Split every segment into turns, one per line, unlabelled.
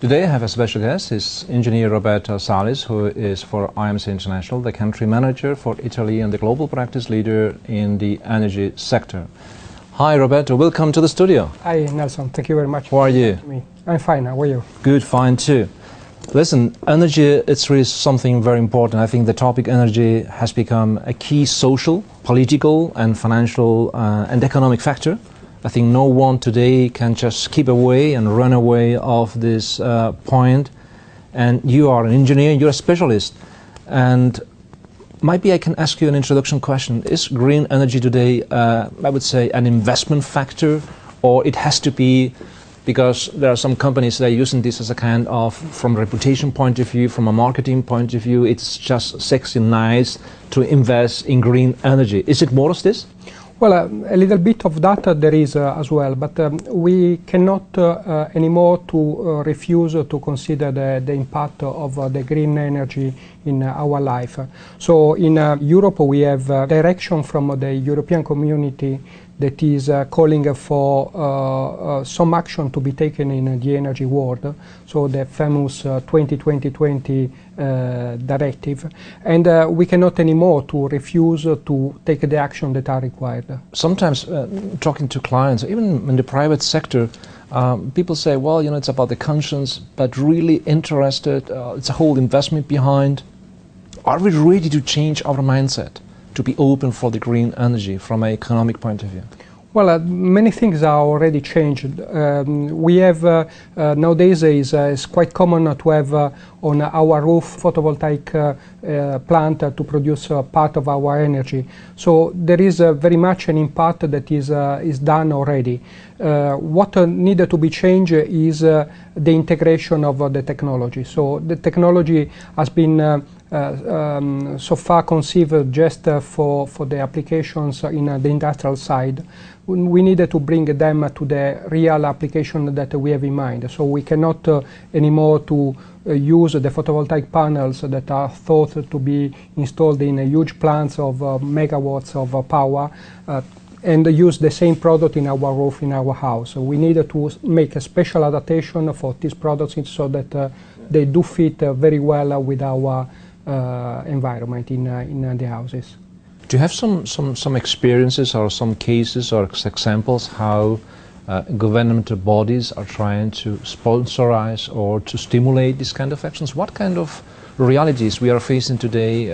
Today I have a special guest, is engineer Roberto Salis, who is for IMC International, the country manager for Italy and the global practice leader in the energy sector. Hi Roberto, welcome to the studio.
Hi Nelson, thank you very much.
How are you?
I'm fine, how are you?
Good, fine too. Listen, energy, it's really something very important. I think the topic energy has become a key social, political and financial and economic factor. I think no one today can just keep away and run away of this point. And you are an engineer, you're a specialist. And maybe I can ask you an introduction question. Is green energy today, I would say, an investment factor, or it has to be because there are some companies that are using this as a kind of, from a reputation point of view, from a marketing point of view, it's just sexy, nice to invest in green energy. Is it more of this?
Well, a little bit of that there is as well, but we cannot anymore to refuse to consider the impact of the green energy in our life. So in Europe we have direction from the European Community that is calling for some action to be taken in the energy world, so the famous 2020-20 directive, and we cannot anymore to refuse to take the action that are required. Sometimes
talking to clients, even in the private sector, people say, well, you know, it's about the conscience, but really interested, it's a whole investment behind. Are we ready to change our mindset to be open for the green energy from an economic point of view?
Well, many things are already changed. We have nowadays it's quite common to have on our roof photovoltaic plant to produce part of our energy. So there is very much an impact that is done already. What needed to be changed is the integration of the technology. So the technology has been so far conceived just for the applications in the industrial side. We needed to bring them to the real application that we have in mind. So we cannot anymore to use the photovoltaic panels that are thought to be installed in huge plants of megawatts of power and use the same product in our roof in our house. So we needed to make a special adaptation for these products so that they do fit very well with our environment in the houses.
Do you have some experiences or some cases or examples how governmental bodies are trying to sponsorize or to stimulate these kind of actions? What kind of realities we are facing today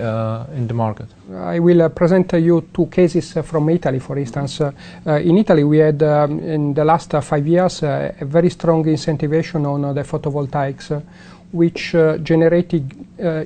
in the market?
I will present you two cases from Italy, for instance. In Italy we had in the last 5 years a very strong incentivation on the photovoltaics, which generated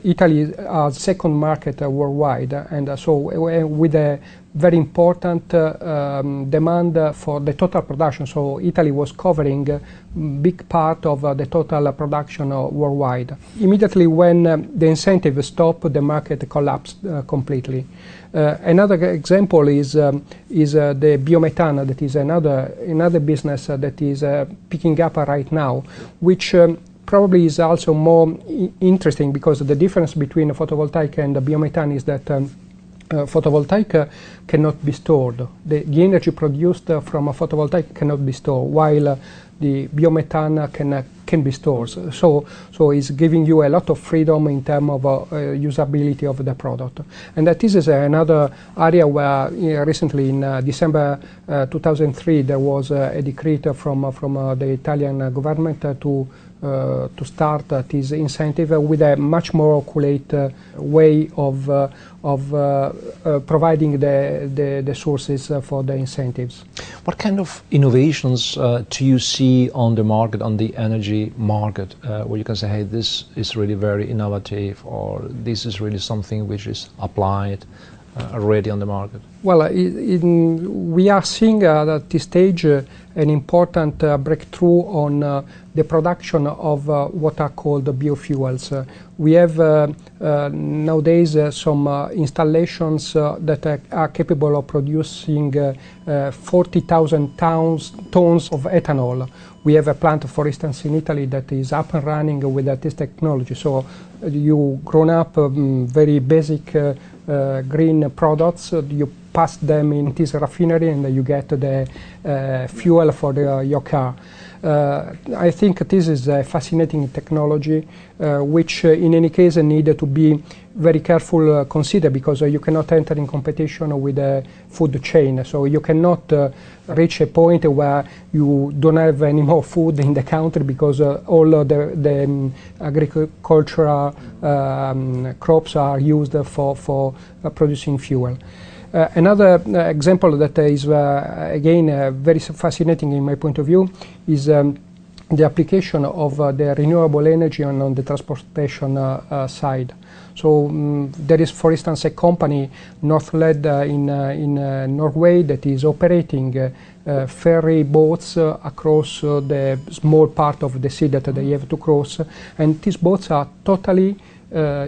Italy as second market worldwide, and so with a very important demand for the total production. So Italy was covering a big part of the total production worldwide. Immediately when the incentive stopped, the market collapsed completely. Another example is the biomethane, that is another business that is picking up right now, which probably is also more interesting because the difference between photovoltaic and biomethane is that photovoltaic cannot be stored. The energy produced from a photovoltaic cannot be stored, while the biomethane can be stored. So it's giving you a lot of freedom in terms of usability of the product. And that is another area where recently in December 2003 there was a decree from the Italian government to start this incentive with a much more accurate way of providing the sources for the incentives.
What kind of innovations do you see on the market, on the energy market, where you can say, hey, this is really very innovative, or this is really something which is applied already on the market?
Well, we are seeing at this stage an important breakthrough on the production of what are called biofuels. We have nowadays some installations that are capable of producing 40,000 tons of ethanol. We have a plant, for instance, in Italy that is up and running with this technology. So you grown up very basic green products, you pass them in this refinery and you get the fuel for your car. I think this is a fascinating technology which in any case need to be very careful considered, because you cannot enter in competition with a food chain. So you cannot reach a point where you don't have any more food in the country because all the agricultural crops are used for producing fuel. Another example that is again very fascinating in my point of view is the application of the renewable energy on the transportation side. So there is, for instance, a company, Northled, in Norway, that is operating ferry boats across the small part of the sea that they have to cross, and these boats are totally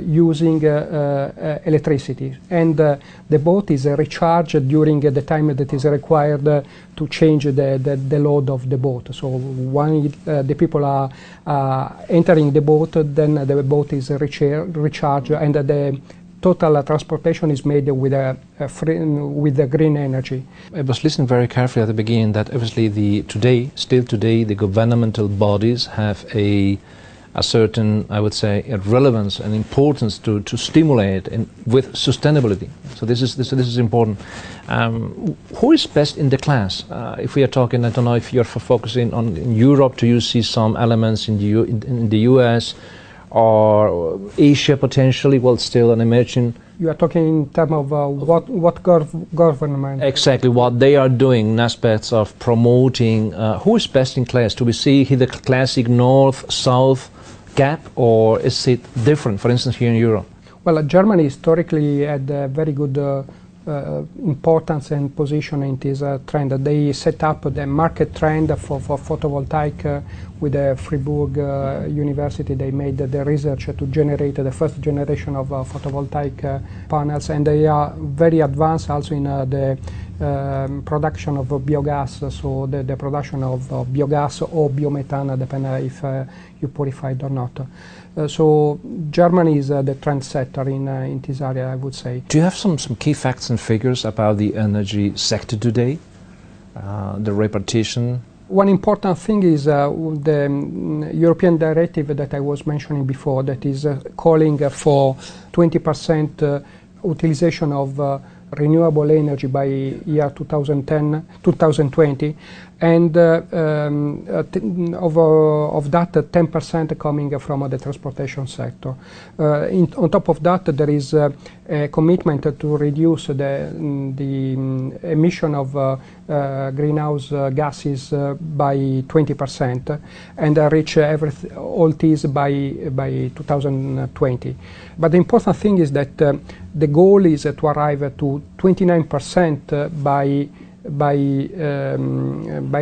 using electricity, and the boat is recharged during the time that is required to change the load of the boat. So when the people are entering the boat, then the boat is recharged, and the total transportation is made with the green energy.
I was listening very carefully at the beginning that obviously still today, the governmental bodies have a certain, I would say, relevance and importance to stimulate with sustainability. So this is important. Who is best in the class? If we are talking, I don't know if you're focusing on in Europe, do you see some elements in the US or Asia potentially? Well, still an emerging.
You are talking in terms of what government?
Exactly, what they are doing in aspects of promoting. Who is best in class? Do we see here the classic north-south gap, or is it different, for instance, here in Europe?
Well, Germany historically had a very good importance and position in this trend. They set up the market trend for photovoltaic with the Fribourg University. They made the research to generate the first generation of photovoltaic panels, and they are very advanced also in the production of biogas, so the production of biogas or biomethane, depending if you purify it or not. So Germany is the trendsetter in this area, I would say.
Do you have some key facts and figures about the energy sector today, the repartition?
One important thing is the European directive that I was mentioning before, that is calling for 20% utilization of renewable energy by year 2020, and of that 10% coming from the transportation sector. On top of that, there is a commitment to reduce the emission of greenhouse gases by 20% and reach all these by 2020. But the important thing is that the goal is to arrive to 29% by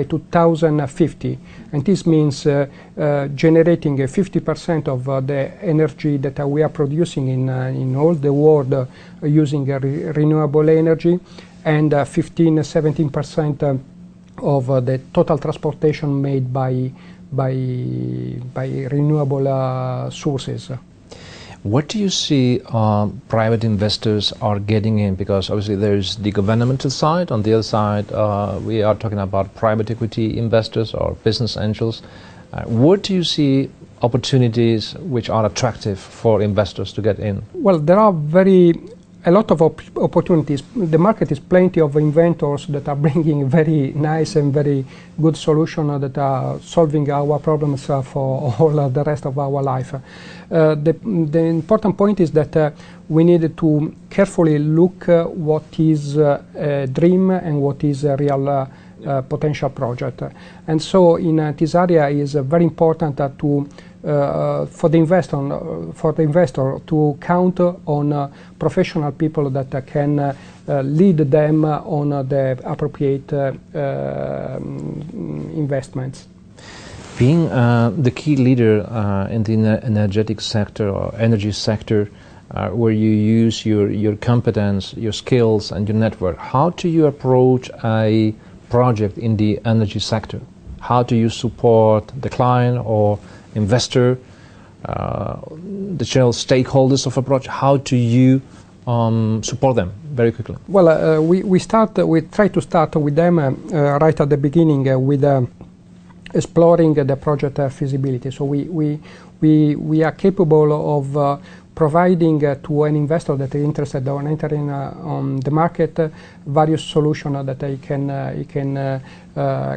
2050, and this means generating 50% of the energy that we are producing in all the world using renewable energy, and 15–17% of the total transportation made by renewable sources.
What do you see private investors are getting in? Because obviously there's the governmental side. On the other side, we are talking about private equity investors or business angels. What do you see opportunities which are attractive for investors to get in?
Well, there are a lot of opportunities. The market is plenty of inventors that are bringing very nice and very good solutions that are solving our problems for all the rest of our life. The important point is that we need to carefully look what is a dream and what is a real potential project. And so in this area it is very important for the investor to count on professional people that can lead them on the appropriate investments.
Being the key leader in the energetic sector or energy sector, where you use your competence, your skills and your network, how do you approach a project in the energy sector? How do you support the client or investor, the general stakeholders of a project? How do you support them very quickly?
Well, we try to start with them right at the beginning with exploring the project feasibility. So we are capable of providing to an investor that is interested in entering on the market various solutions that he can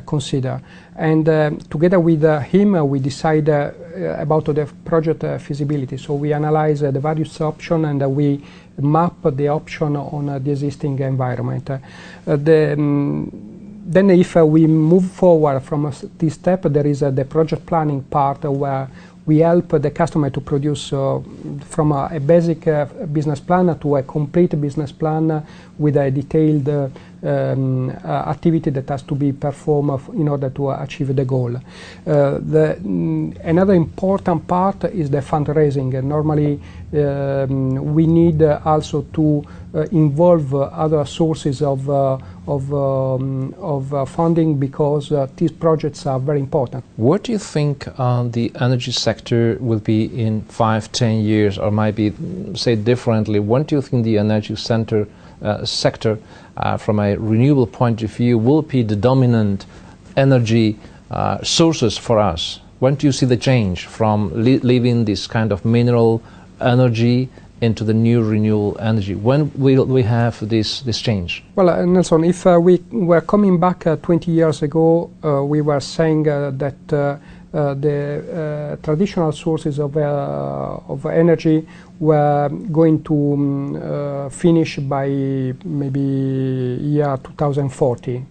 consider. And together with him, we decide about the project feasibility. So we analyze the various options and we map the option on the existing environment. Then if we move forward from this step, there is the project planning part where we help the customer to produce from a basic business plan to a complete business plan with a detailed activity that has to be performed in order to achieve the goal. Another important part is the fundraising. Normally we need also to involve other sources of funding because these projects are very important.
Where do you think the energy sector will be in 5-10 years, or maybe say differently, when do you think the energy sector from a renewable point of view will be the dominant energy sources for us? When do you see the change from leaving this kind of mineral energy into the new renewable energy? When will we have this change?
Well, Nelson, if we were coming back 20 years ago, we were saying that the traditional sources of energy were going to finish by maybe year 2040.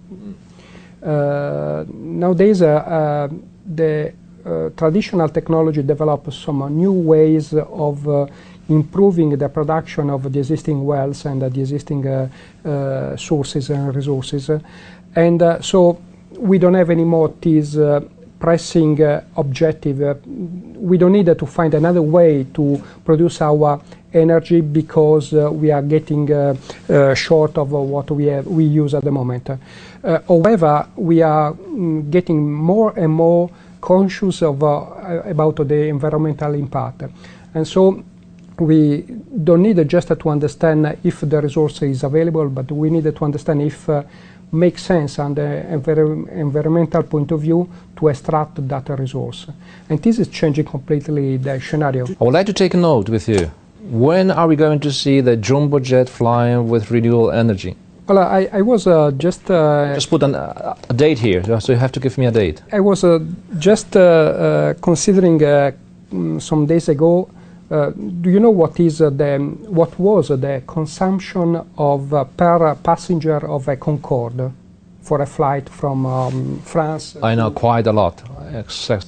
Nowadays, the traditional technology develops some new ways of improving the production of the existing wells and the existing sources and resources. And so we don't have anymore this pressing objective. We don't need to find another way to produce our energy because we are getting short of what we use at the moment. However, we are getting more and more conscious of about the environmental impact. And so we don't need just to understand if the resource is available, but we need to understand if makes sense on the environmental point of view to extract that resource. And this is changing completely the scenario.
I would like to take a note with you. When are we going to see the jumbo jet flying with renewable energy?
Well, I was just
put a date here, so you have to give me a date.
I was just considering some days ago. Do you know what was the consumption of per passenger of a Concorde for a flight from France?
I know quite a lot.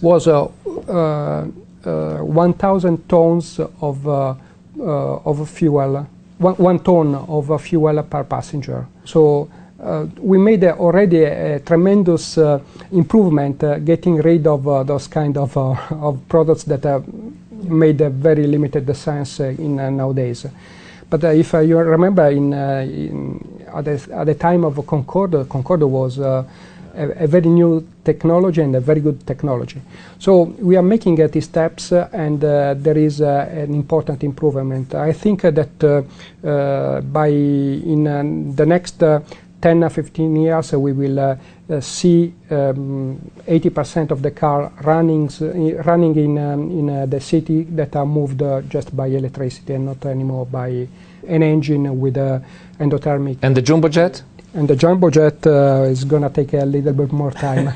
Was 1,000 tons of fuel. 1 ton of fuel per passenger. So we made already a tremendous improvement getting rid of those kind of products that made a very limited sense in nowadays. But if you remember, at the time of Concorde was a very new technology and a very good technology. So we are making these steps, and there is an important improvement. I think that in the next 10 or 15 years, we will see 80% of the car running in the city that are moved just by electricity and not anymore by an engine with endothermic.
And the jumbo jet?
And the jumbo jet is going to take a little bit more time.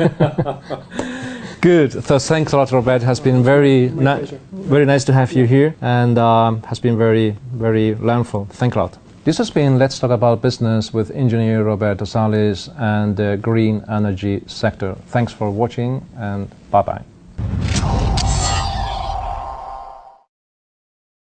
Good. So thanks a lot, Robert. It has been very nice to have you here, and has been very, very learnful. Thanks a lot. This has been Let's Talk About Business with engineer Roberto Sales and the green energy sector. Thanks for watching, and bye-bye.